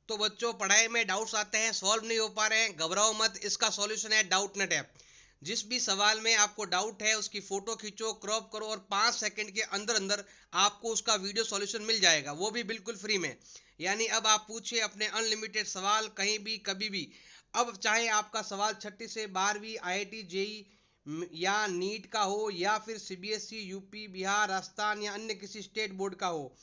तो बच्चों पढ़ाई में डाउट्स आते हैं, सॉल्व नहीं हो पा रहे हैं, घबराओ मत, इसका सॉल्यूशन है डाउटनेट ऐप। जिस भी सवाल में आपको डाउट है उसकी फोटो खींचो, क्रॉप करो और 5 सेकंड के अंदर अंदर आपको उसका वीडियो सॉल्यूशन मिल जाएगा, वो भी बिल्कुल फ्री में। यानी अब आप पूछिए अपने अनलिमिटेड सवाल कहीं भी कभी भी। अब चाहे आपका सवाल छठी से 12वीं आईआईटी जेई या नीट का हो या फिर सीबीएसई यूपी बिहार राजस्थान या अन्य किसी स्टेट बोर्ड का हो,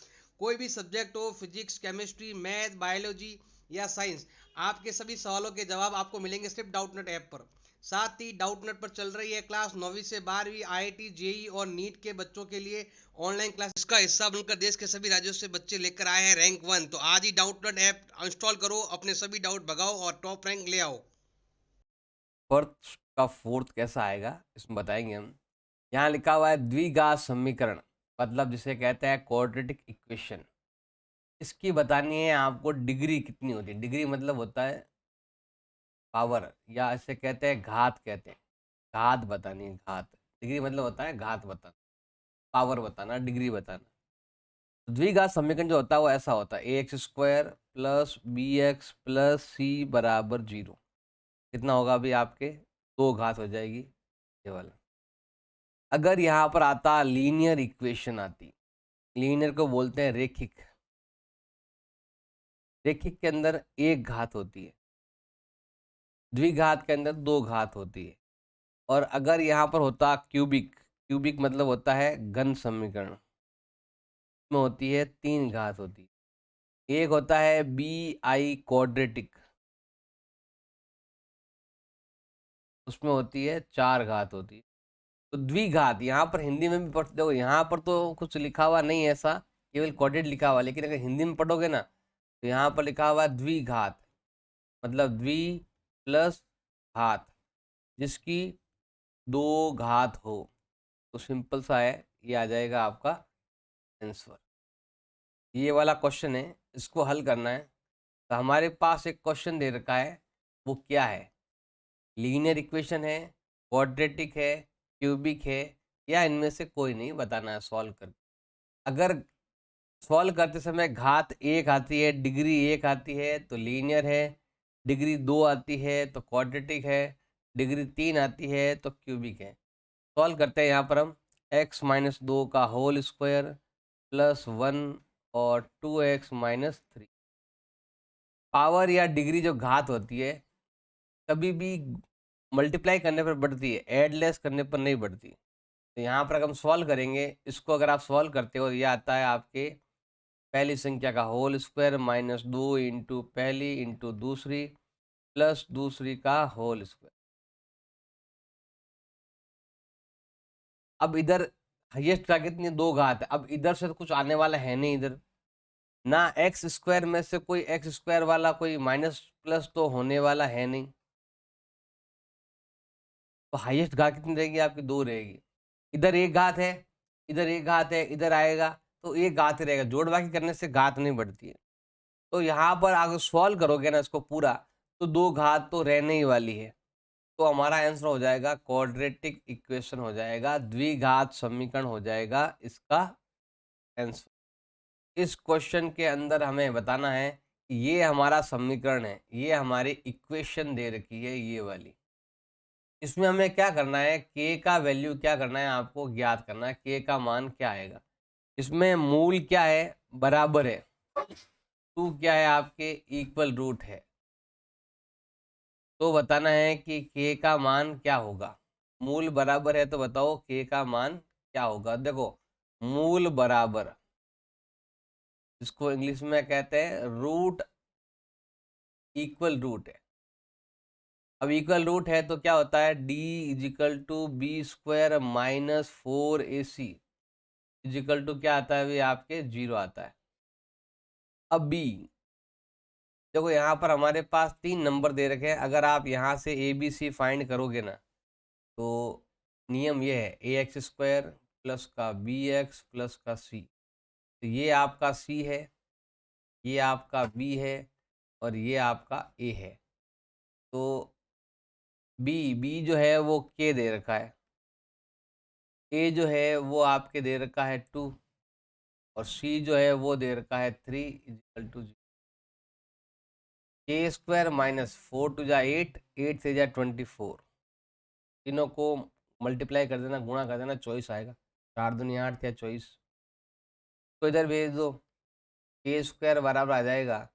कोई भी सब्जेक्ट हो, फिजिक्स केमिस्ट्री मैथ बायोलॉजी या साइंस, आपके सभी सवालों के जवाब आपको मिलेंगे सिर्फ डाउटनेट ऐप पर। साथ ही डाउटनेट पर चल रही है क्लास 9वीं से 12वीं आईआईटी जेई और नीट के बच्चों के लिए ऑनलाइन क्लास। इसका हिस्सा बनकर देश के सभी राज्यों से बच्चे लेकर आए हैं रैंक 1। तो आज ही डाउटनेट ऐप इंस्टॉल करो, अपने सभी डाउट भगाओ और टॉप रैंक ले आओ। फोर्थ का फोर्थ कैसा आएगा इसमें बताएंगे हम। यहाँ लिखा हुआ है द्विघात समीकरण, मतलब जिसे कहते हैं क्वाड्रेटिक इक्वेशन। इसकी बतानी है आपको डिग्री कितनी होती है। डिग्री मतलब होता है पावर, या इसे कहते हैं घात, कहते हैं घात बतानी है, घात। डिग्री मतलब होता है घात बताना, पावर बताना, डिग्री बताना। द्विघात समीकरण जो होता है वो ऐसा होता है ax² plus bx plus c बराबर 0। कितना होगा अभी आपके, 2 घात हो जाएगी ये वाला। अगर यहाँ पर आता लीनियर इक्वेशन आती, लीनियर को बोलते हैं रेखिक। रेखिक के अंदर 1 घात होती है, द्विघात के अंदर 2 घात होती है। और अगर यहाँ पर होता क्यूबिक, क्यूबिक मतलब होता है घन समीकरण, में होती है 3 घात होती है। एक होता है बी आई क्वाड्रेटिक, उसमें होती है 4 घात होती है। तो द्विघात यहाँ पर हिंदी में भी पढ़ते हो, यहाँ पर तो कुछ लिखा हुआ नहीं है ऐसा, केवल क्वाड्रेट लिखा हुआ, लेकिन अगर हिंदी में पढ़ोगे ना तो यहाँ पर लिखा हुआ है द्विघात, मतलब द्वि प्लस घात, जिसकी 2 घात हो। तो सिंपल सा है, ये आ जाएगा आपका आंसर। ये वाला क्वेश्चन है, इसको हल करना है। तो हमारे पास एक क्वेश्चन दे रखा है, वो क्या है, लीनियर इक्वेशन है, क्वाड्रेटिक है, क्यूबिक है, या इनमें से कोई नहीं, बताना है सॉल्व कर। अगर सॉल्व करते समय घात 1 आती है, डिग्री 1 आती है तो लीनियर है, डिग्री 2 आती है तो क्वाड्रेटिक है, डिग्री 3 आती है तो क्यूबिक है। सॉल्व करते हैं यहाँ पर हम। x-2 का होल स्क्वायर प्लस 1 और 2x-3। पावर या डिग्री जो घात होती है कभी भी मल्टीप्लाई करने पर बढ़ती है, ऐड लेस करने पर नहीं बढ़ती। तो यहाँ पर अगर हम सॉल्व करेंगे इसको, अगर आप सॉल्व करते हो, ये आता है आपके पहली संख्या का होल स्क्वायर माइनस 2 इंटू पहली इंटू दूसरी प्लस दूसरी का होल स्क्वायर। अब इधर हाइएस्ट का कितनी, 2 घात है। अब इधर से तो कुछ आने वाला है नहीं, इधर ना एक्स स्क्वायर में से कोई एक्स स्क्वायर वाला कोई माइनस प्लस तो होने वाला है नहीं। तो हाईएस्ट घात कितनी रहेगी आपकी, 2 रहेगी। इधर 1 घात है, इधर 1 घात है, इधर आएगा तो 1 घात ही रहेगा, जोड़ बाकी करने से घात नहीं बढ़ती है। तो यहाँ पर अगर सॉल्व करोगे ना इसको पूरा, तो 2 घात तो रहने ही वाली है। तो हमारा आंसर हो जाएगा क्वाड्रेटिक इक्वेशन हो जाएगा, द्विघात समीकरण हो जाएगा इसका आंसर। इस क्वेश्चन के अंदर हमें बताना है कि ये हमारा समीकरण है, ये हमारी इक्वेशन दे रखी है ये वाली। इसमें हमें क्या करना है, k का वैल्यू क्या करना है, आपको ज्ञात करना है k का मान क्या आएगा। इसमें मूल क्या है, बराबर है, 2 क्या है आपके इक्वल रूट है। तो बताना है कि k का मान क्या होगा। मूल बराबर है तो बताओ k का मान क्या होगा। देखो मूल बराबर, इसको इंग्लिश में कहते हैं रूट, इक्वल रूट है। अब इक्वल रूट है तो क्या होता है, d is equal to b square minus 4ac is equal to क्या आता है अभी आपके 0 आता है। अब b, देखो यहाँ पर हमारे पास 3 नंबर दे रखे हैं, अगर आप यहाँ से ए बी सी फाइंड करोगे ना तो नियम ये है ax² प्लस का bx प्लस का c। तो ये आपका c है, ये आपका b है और ये आपका a है। तो b जो है वो k दे रखा है, a जो है वो आपके दे रखा है 2 और c जो है वो दे रखा है 3 इजिकल टू 0। के स्क्वायर माइनस 4 टू जा 8, 8 से जा 24, तीनों को मल्टीप्लाई कर देना, गुणा कर देना, 24 आएगा। 4 दूनी 8 या 24, तो इधर भेज दो, के स्क्वायर बराबर आ जाएगा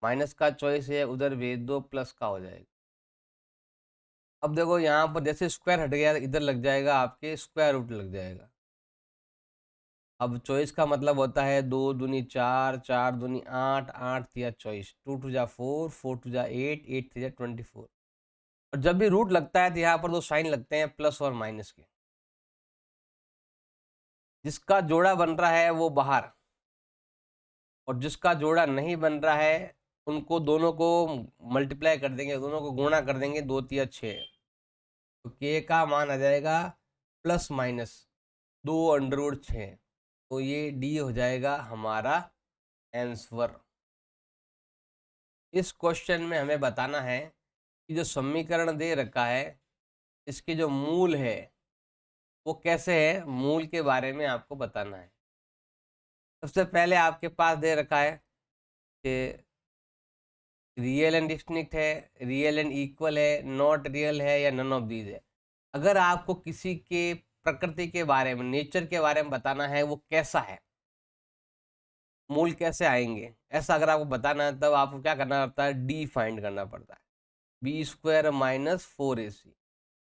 माइनस का 24 है, उधर भेज दो प्लस का हो जाएगा। अब देखो यहाँ पर जैसे स्क्वायर हट गया इधर लग जाएगा आपके स्क्वायर रूट लग जाएगा। अब 24 का मतलब होता है 2 दूनी 4, 4 दूनी 8, 8 या 24, 2 टू जा 4, 4 टू जा 8, 8 से जा 24। और जब भी रूट लगता है तो यहाँ पर दो साइन लगते हैं प्लस और माइनस के, जिसका जोड़ा बन रहा है वो बाहर, और जिसका जोड़ा नहीं बन रहा है उनको दोनों को मल्टीप्लाई कर देंगे, दोनों को गुणा कर देंगे, 2 तिया 6, तो के का मान आ जाएगा प्लस माइनस 2√6, तो ये डी हो जाएगा हमारा आंसर। इस क्वेश्चन में हमें बताना है कि जो समीकरण दे रखा है इसके जो मूल है वो कैसे है, मूल के बारे में आपको बताना है। सबसे पहले आपके पास दे रखा है कि रियल एंड डिस्टिंक्ट है, रियल एंड इक्वल है, नॉट रियल है या नन ऑफ दीज है। अगर आपको किसी के प्रकृति के बारे में, नेचर के बारे में बताना है वो कैसा है, मूल कैसे आएंगे, ऐसा अगर आपको बताना है तब आपको क्या करना पड़ता है, डी फाइंड करना पड़ता है, B square minus 4ac।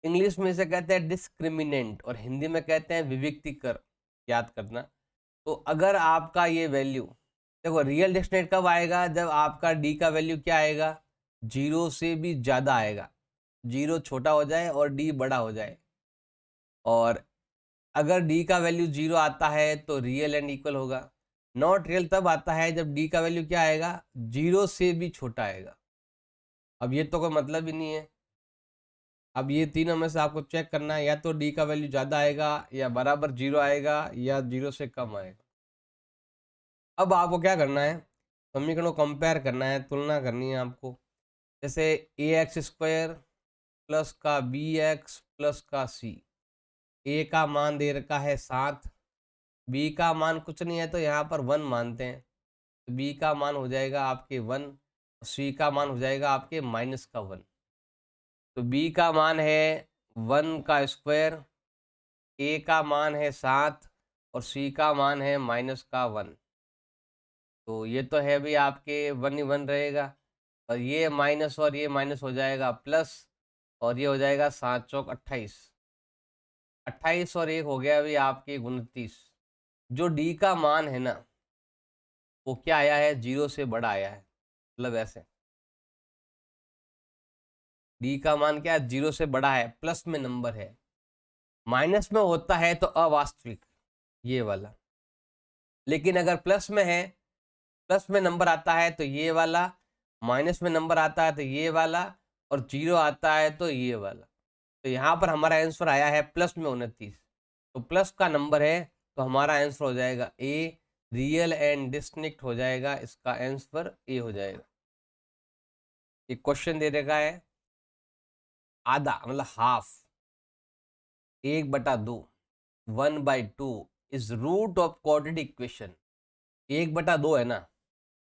English में इसे कहते हैं डिस्क्रिमिनेंट और हिंदी में कहते हैं विविक्तिकर, याद करना। तो अगर आपका ये वैल्यू, देखो रियल डिस्टिंक्ट कब आएगा, जब आपका डी का वैल्यू क्या आएगा, 0 से भी ज़्यादा आएगा, 0 छोटा हो जाए और डी बड़ा हो जाए। और अगर डी का वैल्यू 0 आता है तो रियल एंड इक्वल होगा। नॉट रियल तब आता है जब डी का वैल्यू क्या आएगा, 0 से भी छोटा आएगा। अब ये तो कोई मतलब ही नहीं है। अब ये तीनों में से आपको चेक करना है, या तो डी का वैल्यू ज़्यादा आएगा या बराबर 0 आएगा या 0 से कम आएगा। अब आपको क्या करना है, समीकरणों को कंपेयर करना है, तुलना करनी है आपको। जैसे ax² प्लस का bx प्लस का c, a का मान दे रखा है 7, b का मान कुछ नहीं है तो यहाँ पर 1 मानते हैं, तो b का मान हो जाएगा आपके 1, c का मान हो जाएगा आपके माइनस का 1। तो b का मान है 1 का स्क्वायर, a का मान है 7 और c का मान है माइनस का 1। तो ये तो है भी आपके 1 ही 1 रहेगा, और ये माइनस और ये माइनस हो जाएगा प्लस, और ये हो जाएगा 7 चौक 28, 28 और 1 हो गया अभी आपके 29। जो डी का मान है ना वो क्या आया है, 0 से बड़ा आया है, मतलब ऐसे डी का मान क्या है, 0 से बड़ा है, प्लस में नंबर है, माइनस में होता है तो अवास्तविक ये वाला, लेकिन अगर प्लस में है, प्लस में नंबर आता है तो ये वाला, माइनस में नंबर आता है तो ये वाला, और 0 आता है तो ये वाला। तो यहाँ पर हमारा आंसर आया है प्लस में 29, तो प्लस का नंबर है तो हमारा आंसर हो जाएगा ए, रियल एंड डिस्टिंक्ट हो जाएगा, इसका आंसर ए हो जाएगा। एक क्वेश्चन दे रखा है आधा मतलब half, 1/2, 1/2 is root of quadratic equation. 1/2 है ना,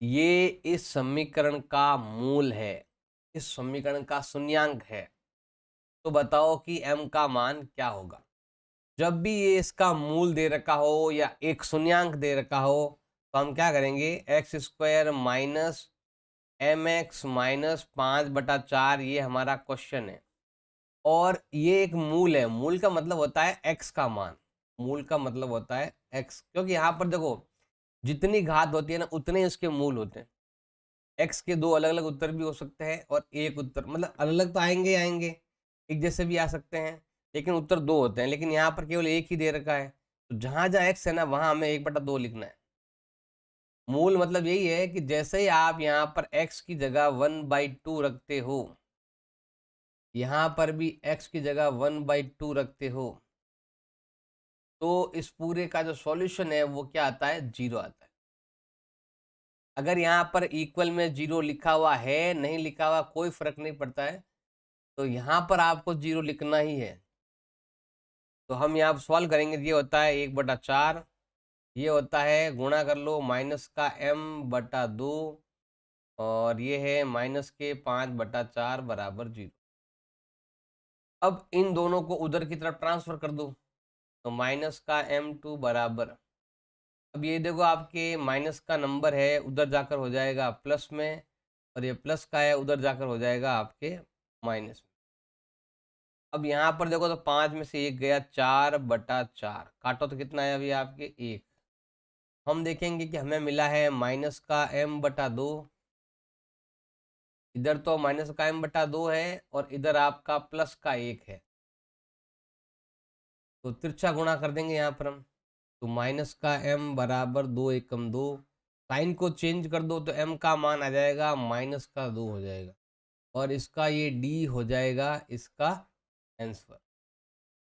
ये इस समीकरण का मूल है, इस समीकरण का शून्यांक है। तो बताओ कि m का मान क्या होगा। जब भी ये इसका मूल दे रखा हो या एक शून्यांक दे रखा हो तो हम क्या करेंगे, x² माइनस mx माइनस 5/4, ये हमारा क्वेश्चन है। और ये एक मूल है, मूल का मतलब होता है x का मान, मूल का मतलब होता है x, क्योंकि यहाँ पर देखो जितनी घात होती है ना उतने उसके मूल होते हैं। x के 2 अलग अलग उत्तर भी हो सकते हैं और एक उत्तर, मतलब अलग अलग तो आएंगे आएंगे, एक जैसे भी आ सकते हैं, लेकिन उत्तर 2 होते हैं। लेकिन यहाँ पर केवल एक ही दे रखा है, तो जहाँ जहाँ x है ना वहाँ हमें 1/2 लिखना है। मूल मतलब यही है कि जैसे ही आप यहाँ पर x की जगह 1/2 रखते हो, यहाँ पर भी x की जगह 1/2 रखते हो, तो इस पूरे का जो सॉल्यूशन है वो क्या आता है, 0 आता है। अगर यहाँ पर इक्वल में 0 लिखा हुआ है, नहीं लिखा हुआ, कोई फर्क नहीं पड़ता है, तो यहाँ पर आपको 0 लिखना ही है। तो हम यहाँ सॉल्व करेंगे, ये होता है 1/4, ये होता है गुणा कर लो माइनस का m/2 और ये है -5/4 बराबर 0। अब इन दोनों को उधर की तरफ ट्रांसफर कर दो, तो माइनस का m2 बराबर, अब ये देखो आपके माइनस का नंबर है उधर जाकर हो जाएगा प्लस में, और ये प्लस का है उधर जाकर हो जाएगा आपके माइनस में। अब यहाँ पर देखो तो 5 में से 1 गया, 4/4 काटो तो कितना है अभी आपके 1। हम देखेंगे कि हमें मिला है माइनस का m/2, इधर तो माइनस का m/2 है और इधर आपका प्लस का 1 है, तो तिरछा गुणा कर देंगे यहाँ पर हम। तो माइनस का m बराबर 2 एकम 2, साइन को चेंज कर दो तो m का मान आ जाएगा -2 हो जाएगा, और इसका ये d हो जाएगा इसका आंसर।